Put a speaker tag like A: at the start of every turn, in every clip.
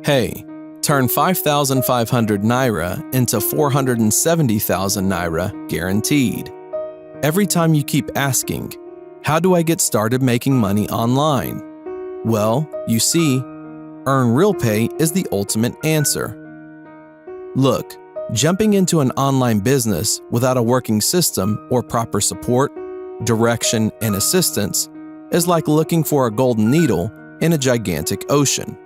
A: Hey, turn 5,500 Naira into 470,000 Naira guaranteed. Every time you keep asking, how do I get started making money online? Well, you see, Earnrealpay is the ultimate answer. Look, jumping into an online business without a working system or proper support, direction, and assistance is like looking for a golden needle in a gigantic ocean.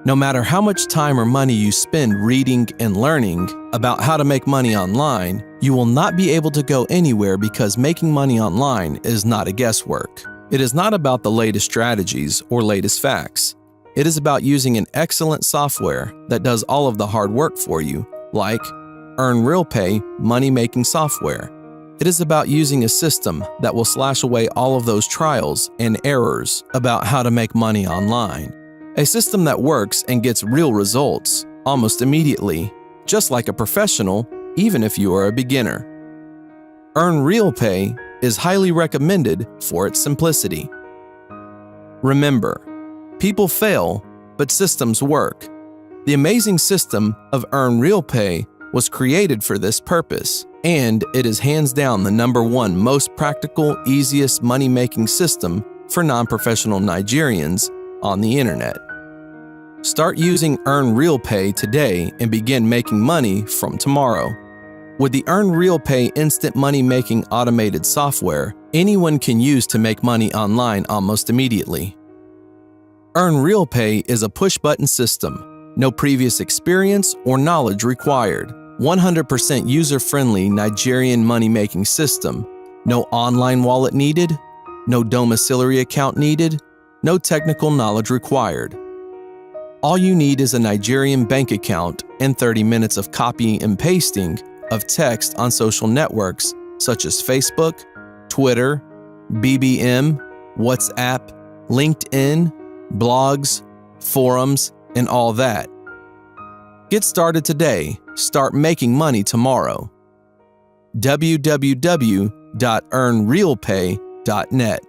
A: No matter how much time or money you spend reading and learning about how to make money online, you will not be able to go anywhere because making money online is not a guesswork. It is not about the latest strategies or latest facts. It is about using an excellent software that does all of the hard work for you, like Earnrealpay money-making software. It is about using a system that will slash away all of those trials and errors about how to make money online. A system that works and gets real results almost immediately, just like a professional, even if you are a beginner. Earnrealpay is highly recommended for its simplicity. Remember, people fail, but systems work. The amazing system of Earnrealpay was created for this purpose, and it is hands down the #1 most practical, easiest money-making system for non-professional Nigerians on the internet. Start using Earnrealpay today and begin making money from tomorrow. With the Earnrealpay instant money-making automated software, anyone can use to make money online almost immediately. Earnrealpay is a push-button system, no previous experience or knowledge required. 100% user-friendly Nigerian money-making system, no online wallet needed, no domiciliary account needed, no technical knowledge required. All you need is a Nigerian bank account and 30 minutes of copying and pasting of text on social networks such as Facebook, Twitter, BBM, WhatsApp, LinkedIn, blogs, forums, and all that. Get started today. Start making money tomorrow. www.earnrealpay.net